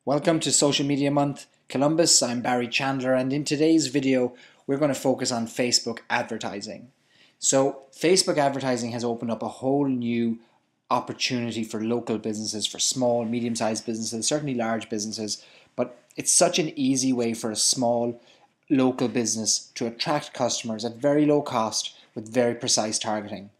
Welcome to Social Media Month Columbus. I'm Barry Chandler, and in today's video we're going to focus on Facebook advertising. So Facebook advertising has opened up a whole new opportunity for local businesses, for small, medium-sized businesses, certainly large businesses, but it's such an easy way for a small local business to attract customers at very low cost with very precise targeting.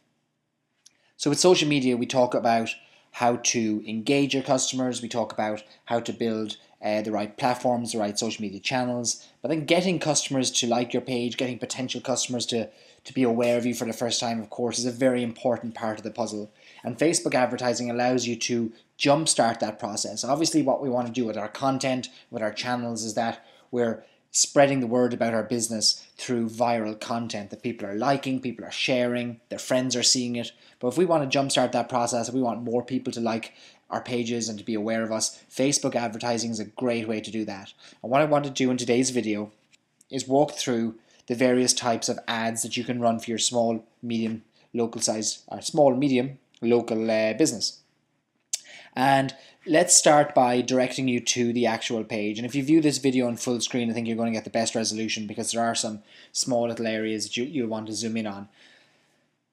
So with social media, we talk about how to engage your customers, we talk about how to build the right platforms, the right social media channels, but then getting customers to like your page, getting potential customers to be aware of you for the first time, of course, is a very important part of the puzzle. And Facebook advertising allows you to jumpstart that process. Obviously, what we want to do with our content, with our channels, is that we're spreading the word about our business through viral content that people are liking, people are sharing, their friends are seeing it. But if we want to jumpstart that process, if we want more people to like our pages and to be aware of us, Facebook advertising is a great way to do that. And what I want to do in today's video is walk through the various types of ads that you can run for your small, medium, local size, or small, medium, local business. And let's start by directing you to the actual page. And if you view this video on full screen, I think you're going to get the best resolution because there are some small little areas that you'll want to zoom in on.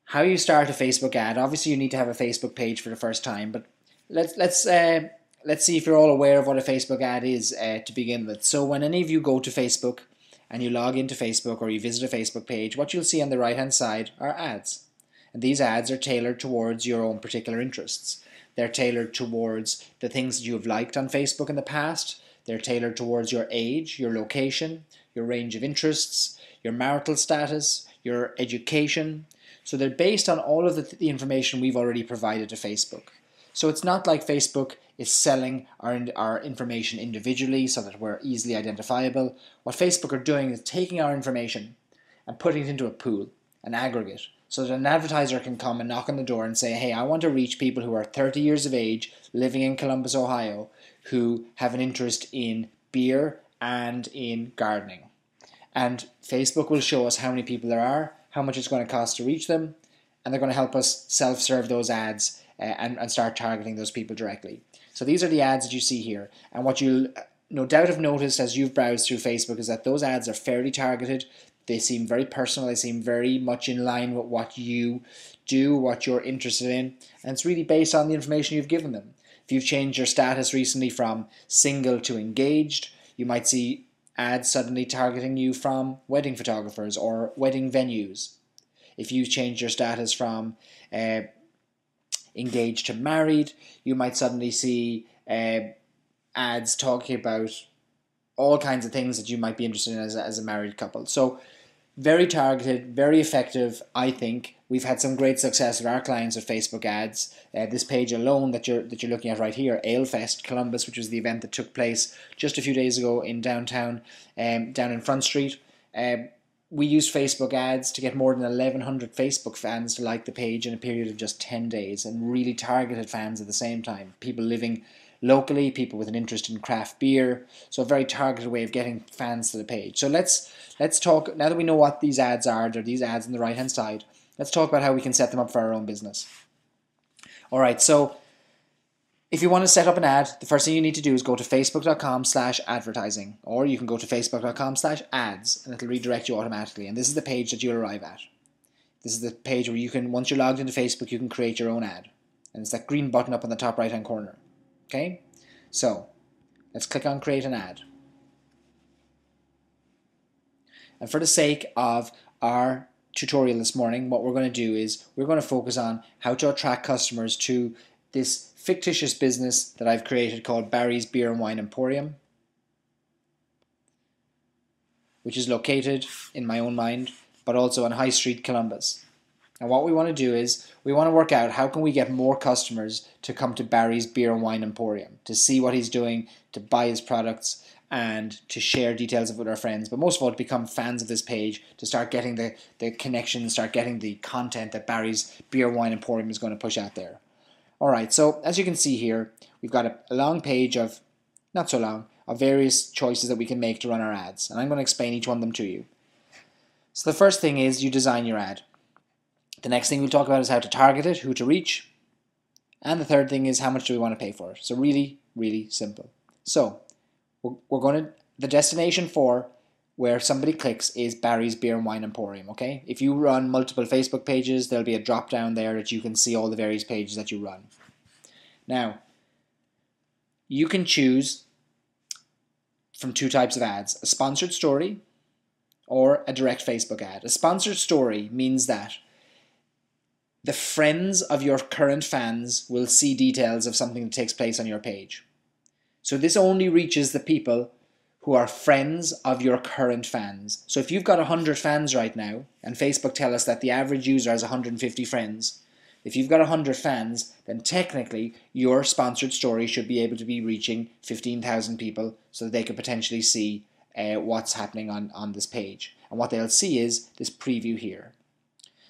How you start a Facebook ad. Obviously, you need to have a Facebook page for the first time, but let's see if you're all aware of what a Facebook ad is to begin with. So when any of you go to Facebook and you log into Facebook or you visit a Facebook page, what you'll see on the right hand side are ads. And these ads are tailored towards your own particular interests. They're tailored towards the things that you have liked on Facebook in the past. They're tailored towards your age, your location, your range of interests, your marital status, your education. So they're based on all of the information we've already provided to Facebook. So it's not like Facebook is selling our information individually so that we're easily identifiable. What Facebook are doing is taking our information and putting it into a pool, an aggregate, so that an advertiser can come and knock on the door and say, hey, I want to reach people who are 30 years of age, living in Columbus, Ohio, who have an interest in beer and in gardening. And Facebook will show us how many people there are, how much it's going to cost to reach them, and they're going to help us self-serve those ads and start targeting those people directly. So these are the ads that you see here. And what you'll no doubt have noticed as you've browsed through Facebook is that those ads are fairly targeted. They seem very personal. They seem very much in line with what you do, what you're interested in. And it's really based on the information you've given them. If you've changed your status recently from single to engaged, you might see ads suddenly targeting you from wedding photographers or wedding venues. If you change your status from engaged to married, you might suddenly see ads talking about all kinds of things that you might be interested in as a married couple. So very targeted, very effective, I think. We've had some great success with our clients with Facebook ads. This page alone that you're looking at right here, AleFest Columbus, which was the event that took place just a few days ago in downtown, down in Front Street. We used Facebook ads to get more than 1,100 Facebook fans to like the page in a period of just 10 days, and really targeted fans at the same time. People living locally, people with an interest in craft beer. So a very targeted way of getting fans to the page. So let's talk, now that we know what these ads are, they're these ads on the right hand side, let's talk about how we can set them up for our own business. Alright, so if you want to set up an ad, the first thing you need to do is go to facebook.com/advertising, or you can go to facebook.com/ads, and it'll redirect you automatically. And this is the page that you'll arrive at. This is the page where you can, once you're logged into Facebook, you can create your own ad. And it's that green button up in the top right hand corner. Okay, so let's click on create an ad. And for the sake of our tutorial this morning, what we're going to do is we're going to focus on how to attract customers to this fictitious business that I've created called Barry's Beer and Wine Emporium, which is located in my own mind, but also on High Street, Columbus. And what we want to do is we want to work out how can we get more customers to come to Barry's Beer and Wine Emporium, to see what he's doing, to buy his products, and to share details of it with our friends. But most of all, to become fans of this page, to start getting the connection, start getting the content that Barry's Beer and Wine Emporium is going to push out there. Alright, so as you can see here, we've got a long page of not so long, of various choices that we can make to run our ads. And I'm going to explain each one of them to you. So the first thing is you design your ad. The next thing we'll talk about is how to target it, who to reach. And the third thing is how much do we want to pay for it. So really, really simple. So we're going to, the destination for where somebody clicks is Barry's Beer and Wine Emporium, okay? If you run multiple Facebook pages, there'll be a drop down there that you can see all the various pages that you run. Now, you can choose from two types of ads, a sponsored story or a direct Facebook ad. A sponsored story means that the friends of your current fans will see details of something that takes place on your page. So this only reaches the people who are friends of your current fans. So if you've got 100 fans right now, and Facebook tell us that the average user has 150 friends, if you've got 100 fans, then technically your sponsored story should be able to be reaching 15,000 people so that they could potentially see what's happening on this page. And what they'll see is this preview here.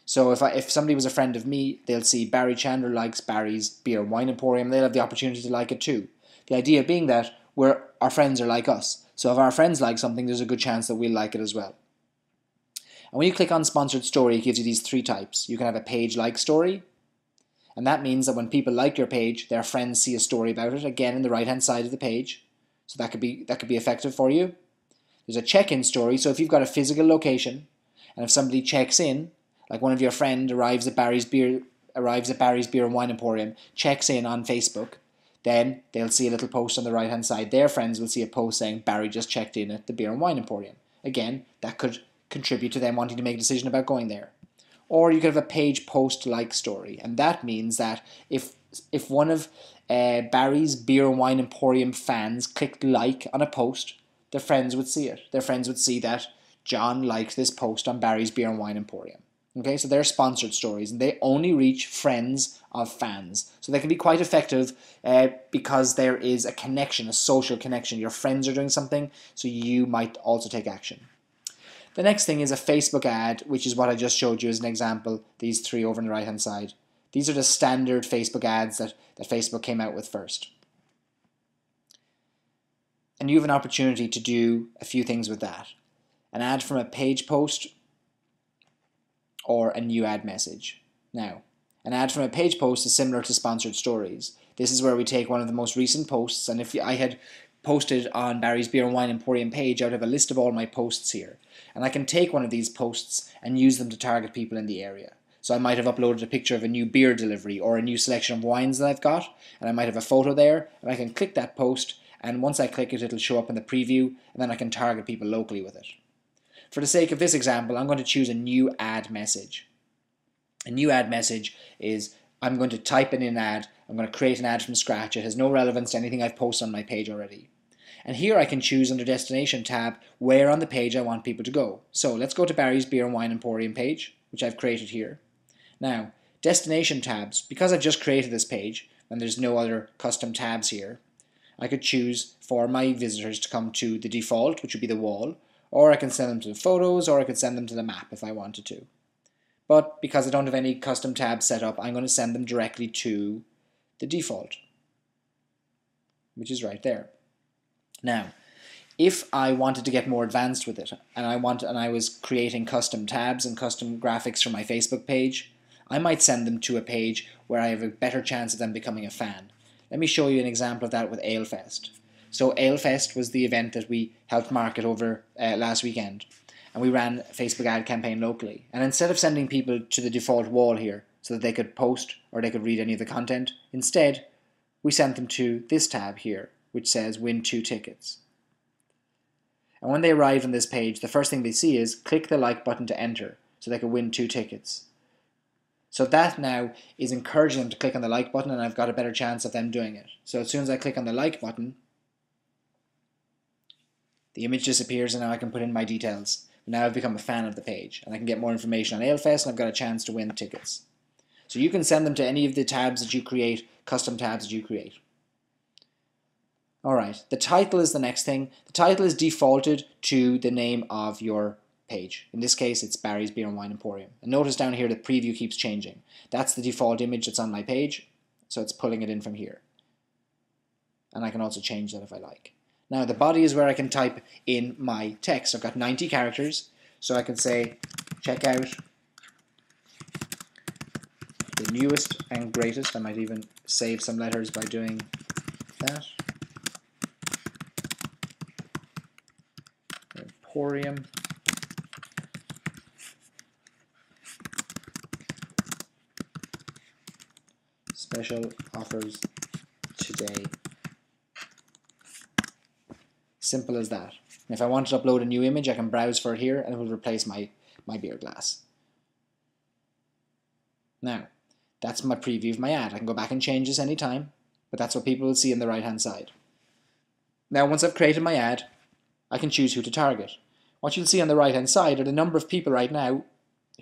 So if somebody was a friend of me, they'll see Barry Chandler likes Barry's Beer and Wine Emporium. They'll have the opportunity to like it too. The idea being that our friends are like us. So if our friends like something, there's a good chance that we'll like it as well. And when you click on sponsored story, it gives you these three types. You can have a page like story. And that means that when people like your page, their friends see a story about it, again in the right-hand side of the page. So that could be effective for you. There's a check-in story. So if you've got a physical location, and if somebody checks in, like one of your friend arrives at Barry's Beer and Wine Emporium, checks in on Facebook, then they'll see a little post on the right-hand side. Their friends will see a post saying Barry just checked in at the Beer and Wine Emporium. Again, that could contribute to them wanting to make a decision about going there. Or you could have a page post like story, and that means that if one of Barry's Beer and Wine Emporium fans clicked like on a post, their friends would see it. Their friends would see that John liked this post on Barry's Beer and Wine Emporium. Okay, so they're sponsored stories, and they only reach friends of fans. So they can be quite effective because there is a connection, a social connection. Your friends are doing something, so you might also take action. The next thing is a Facebook ad, which is what I just showed you as an example, these three over on the right-hand side. These are the standard Facebook ads that Facebook came out with first. And you have an opportunity to do a few things with that. An ad from a page post, or a new ad message. Now, an ad from a page post is similar to sponsored stories. This is where we take one of the most recent posts, and if I had posted on Barry's Beer and Wine Emporium page, I would have a list of all my posts here. And I can take one of these posts and use them to target people in the area. So I might have uploaded a picture of a new beer delivery or a new selection of wines that I've got, and I might have a photo there, and I can click that post, and once I click it, it'll show up in the preview, and then I can target people locally with it. For the sake of this example, I'm going to choose a new ad message. A new ad message is, I'm going to type in an ad, I'm going to create an ad from scratch. It has no relevance to anything I've posted on my page already. And here I can choose under Destination tab where on the page I want people to go. So let's go to Barry's Beer and Wine Emporium page, which I've created here. Now, Destination tabs, because I've just created this page and there's no other custom tabs here, I could choose for my visitors to come to the default, which would be the wall, or I can send them to the photos, or I could send them to the map if I wanted to. But because I don't have any custom tabs set up, I'm going to send them directly to the default, which is right there. Now, if I wanted to get more advanced with it, and I was creating custom tabs and custom graphics for my Facebook page, I might send them to a page where I have a better chance of them becoming a fan. Let me show you an example of that with AleFest. So AleFest was the event that we helped market over last weekend, and we ran a Facebook ad campaign locally. And instead of sending people to the default wall here so that they could post or they could read any of the content, instead we sent them to this tab here, which says win 2 tickets. And when they arrive on this page, the first thing they see is click the like button to enter, so they can win 2 tickets. So that now is encouraging them to click on the like button, and I've got a better chance of them doing it. So as soon as I click on the like button, the image disappears, and now I can put in my details. Now I've become a fan of the page, and I can get more information on AleFest, and I've got a chance to win tickets. So you can send them to any of the tabs that you create, custom tabs that you create. Alright, the title is the next thing. The title is defaulted to the name of your page. In this case, it's Barry's Beer and Wine Emporium. And notice down here the preview keeps changing. That's the default image that's on my page, so it's pulling it in from here. and I can also change that if I like. Now the body is where I can type in my text. I've got 90 characters, so I can say check out the newest and greatest. I might even save some letters by doing that. Emporium. Special offers today. Simple as that. If I want to upload a new image, I can browse for it here and it will replace my beer glass. Now, that's my preview of my ad. I can go back and change this anytime, but that's what people will see on the right hand side. Now, once I've created my ad, I can choose who to target. What you'll see on the right hand side are the number of people right now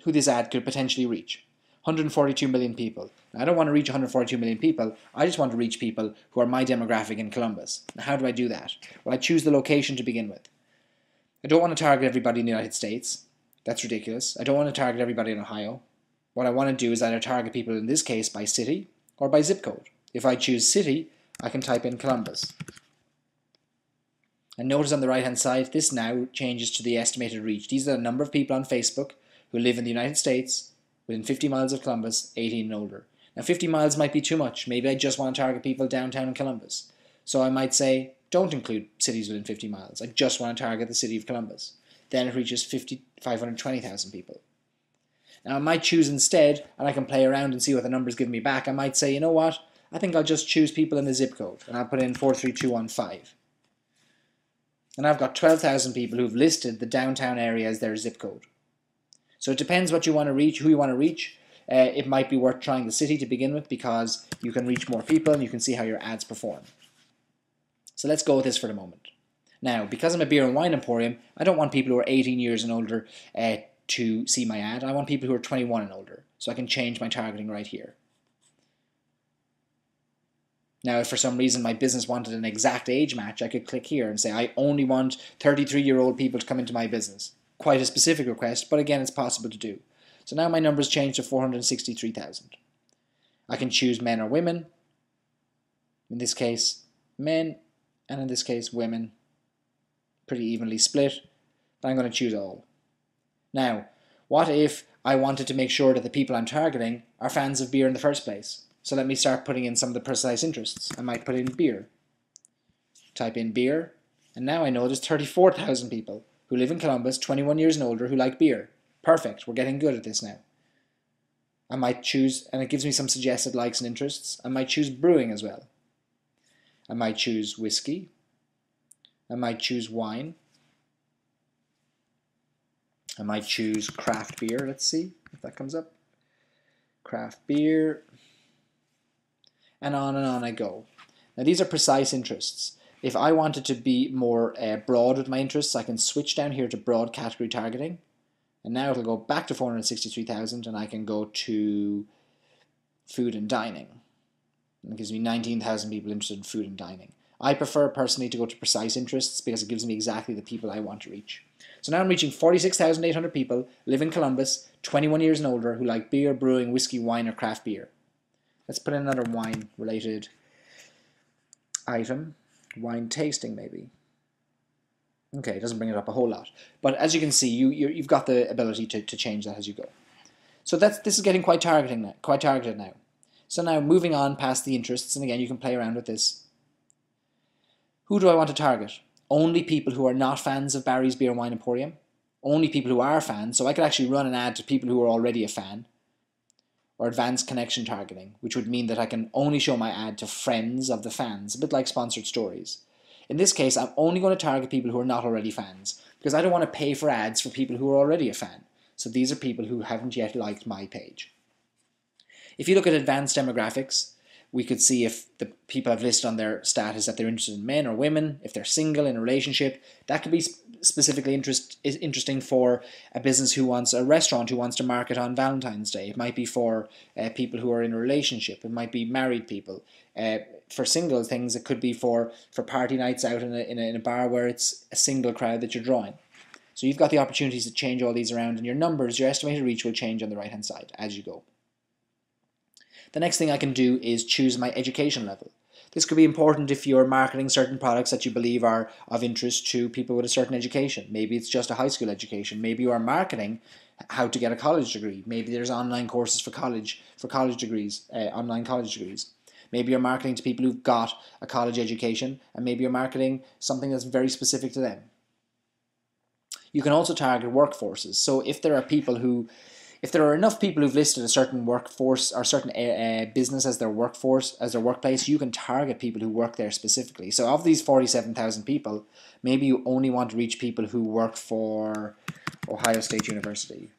who this ad could potentially reach. 142 million people. Now, I don't want to reach 142 million people, I just want to reach people who are my demographic in Columbus. Now, how do I do that? Well, I choose the location to begin with. I don't want to target everybody in the United States. That's ridiculous. I don't want to target everybody in Ohio. What I want to do is either target people, in this case, by city or by zip code. If I choose city, I can type in Columbus. And notice on the right hand side, this now changes to the estimated reach. These are the number of people on Facebook who live in the United States within 50 miles of Columbus, 18 and older. Now 50 miles might be too much. Maybe I just want to target people downtown in Columbus. So I might say, don't include cities within 50 miles. I just want to target the city of Columbus. Then it reaches 520,000 people. Now I might choose instead, and I can play around and see what the numbers give me back. I might say, you know what, I think I'll just choose people in the zip code, and I'll put in 43215. And I've got 12,000 people who've listed the downtown area as their zip code. So it depends what you want to reach, who you want to reach. It might be worth trying the city to begin with because you can reach more people and you can see how your ads perform. So let's go with this for the moment. Now, because I'm a beer and wine emporium, I don't want people who are 18 years and older to see my ad. I want people who are 21 and older. So I can change my targeting right here. Now, if for some reason my business wanted an exact age match, I could click here and say, I only want 33-year-old people to come into my business. Quite a specific request, but again, it's possible to do. So now my numbers change to 463,000. I can choose men or women. In this case, men, and in this case, women. Pretty evenly split, but I'm going to choose all. Now, what if I wanted to make sure that the people I'm targeting are fans of beer in the first place? So let me start putting in some of the precise interests. I might put in beer. Type in beer, and now I know there's 34,000 people who live in Columbus, 21 years and older, who like beer. Perfect, we're getting good at this now. I might choose, and it gives me some suggested likes and interests, I might choose brewing as well. I might choose whiskey. I might choose wine. I might choose craft beer, let's see if that comes up. Craft beer. And on I go. Now these are precise interests. If I wanted to be more broad with my interests, I can switch down here to broad category targeting. And now it'll go back to 463,000 and I can go to food and dining. And it gives me 19,000 people interested in food and dining. I prefer personally to go to precise interests because it gives me exactly the people I want to reach. So now I'm reaching 46,800 people, live in Columbus, 21 years and older, who like beer, brewing, whiskey, wine, or craft beer. Let's put in another wine-related item. Wine tasting, maybe. Okay, it doesn't bring it up a whole lot. But as you can see, you've got the ability to change that as you go. So this is getting quite targeted now. So now moving on past the interests, and again, you can play around with this. Who do I want to target? Only people who are not fans of Barry's Beer and Wine Emporium. Only people who are fans. So I could actually run an ad to people who are already a fan. Or advanced connection targeting, which would mean that I can only show my ad to friends of the fans, a bit like sponsored stories. In this case, I'm only going to target people who are not already fans, because I don't want to pay for ads for people who are already a fan. So these are people who haven't yet liked my page. If you look at advanced demographics, we could see if the people have listed on their status that they're interested in men or women, if they're single, in a relationship. That could be specifically interesting for a business who wants, a restaurant who wants to market on Valentine's Day. It might be for people who are in a relationship. It might be married people. For single things, it could be for party nights out in a bar where it's a single crowd that you're drawing. So you've got the opportunities to change all these around, and your numbers, your estimated reach will change on the right-hand side as you go. The next thing I can do is choose my education level. This could be important if you're marketing certain products that you believe are of interest to people with a certain education. Maybe it's just a high school education. Maybe you are marketing how to get a college degree. Maybe there's online courses for college degrees, online college degrees. Maybe you're marketing to people who've got a college education, and maybe you're marketing something that's very specific to them. You can also target workforces. So if there are enough people who've listed a certain workforce or certain business as their workforce, as their workplace, you can target people who work there specifically. So of these 47,000 people, maybe you only want to reach people who work for Ohio State University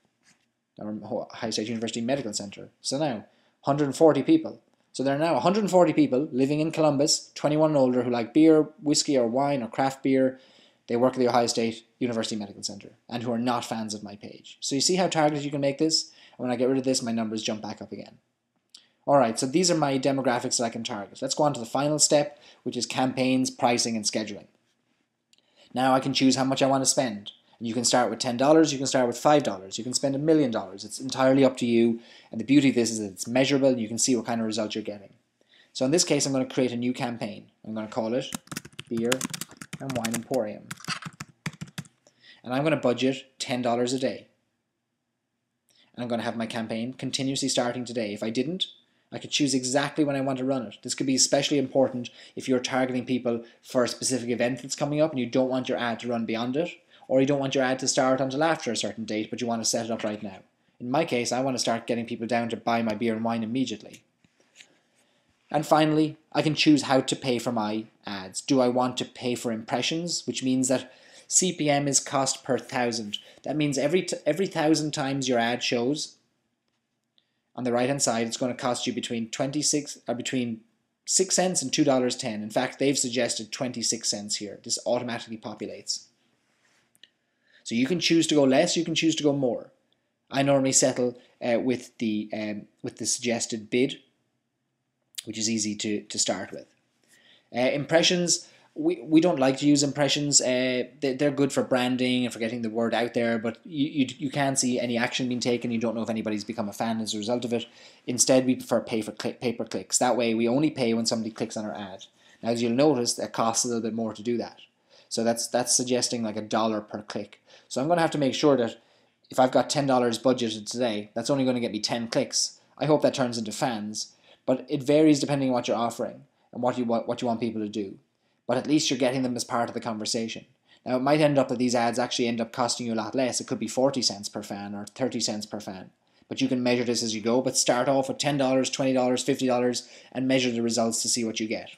or Ohio State University Medical Center. So now 140 people. So there are now 140 people living in Columbus, 21 and older, who like beer, whiskey or wine or craft beer. They work at the Ohio State University Medical Center and who are not fans of my page. So you see how targeted you can make this? And when I get rid of this, my numbers jump back up again. Alright, so these are my demographics that I can target. Let's go on to the final step, which is campaigns, pricing, and scheduling. Now I can choose how much I want to spend. And you can start with $10, you can start with $5, you can spend $1 million. It's entirely up to you. And the beauty of this is that it's measurable and you can see what kind of results you're getting. So in this case, I'm going to create a new campaign. I'm going to call it Beer and Wine Emporium. And I'm going to budget $10 a day. And I'm going to have my campaign continuously starting today. If I didn't, I could choose exactly when I want to run it. This could be especially important if you're targeting people for a specific event that's coming up and you don't want your ad to run beyond it, or you don't want your ad to start until after a certain date, but you want to set it up right now. In my case, I want to start getting people down to buy my beer and wine immediately. And finally, I can choose how to pay for my ads. Do I want to pay for impressions, which means that CPM is cost per thousand. That means every 1,000 times your ad shows, on the right hand side, it's going to cost you between 6 cents and $2.10. In fact, they've suggested 26 cents here. This automatically populates. So you can choose to go less, you can choose to go more. I normally settle with the suggested bid, which is easy to start with. Impressions, we don't like to use impressions. They're good for branding and for getting the word out there, but you can't see any action being taken. You don't know if anybody's become a fan as a result of it. Instead, we prefer pay-per-clicks. That way, we only pay when somebody clicks on our ad. Now, as you'll notice, it costs a little bit more to do that. So that's suggesting like $1 per click. So I'm going to have to make sure that if I've got $10 budgeted today, that's only going to get me 10 clicks. I hope that turns into fans. But it varies depending on what you're offering and what you want people to do. But at least you're getting them as part of the conversation. Now, it might end up that these ads actually end up costing you a lot less. It could be 40 cents per fan or 30 cents per fan. But you can measure this as you go. But start off with $10, $20, $50 and measure the results to see what you get.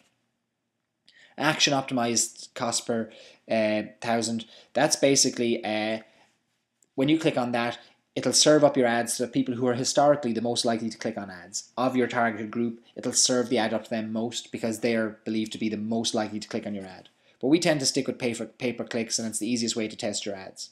Action optimized cost per 1,000. That's basically when you click on that, it'll serve up your ads to the people who are historically the most likely to click on ads. Of your targeted group, it'll serve the ad up to them most because they are believed to be the most likely to click on your ad. But we tend to stick with pay-per-clicks, and it's the easiest way to test your ads.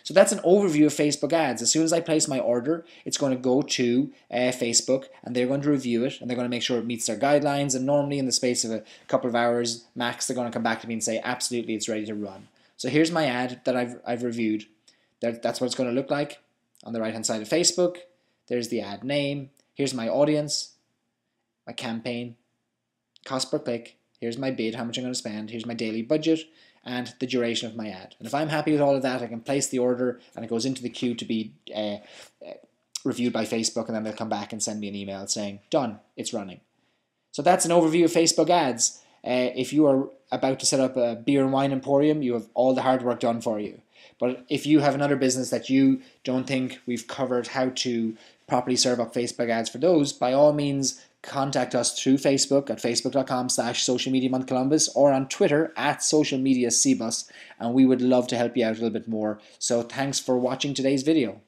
So that's an overview of Facebook ads. As soon as I place my order, it's going to go to Facebook, and they're going to review it, and they're going to make sure it meets their guidelines, and normally in the space of a couple of hours max, they're going to come back to me and say, absolutely, it's ready to run. So here's my ad that I've reviewed. That's what it's going to look like. On the right hand side of Facebook, there's the ad name. Here's my audience, my campaign, cost per click. Here's my bid, how much I'm going to spend. Here's my daily budget and the duration of my ad. And if I'm happy with all of that, I can place the order and it goes into the queue to be reviewed by Facebook, and then they'll come back and send me an email saying, done, it's running. So that's an overview of Facebook ads. If you are about to set up a beer and wine emporium, you have all the hard work done for you. But if you have another business that you don't think we've covered how to properly serve up Facebook ads for those, by all means contact us through Facebook at facebook.com/socialmediamontcolumbus or on Twitter at socialmediacbus, and we would love to help you out a little bit more. So thanks for watching today's video.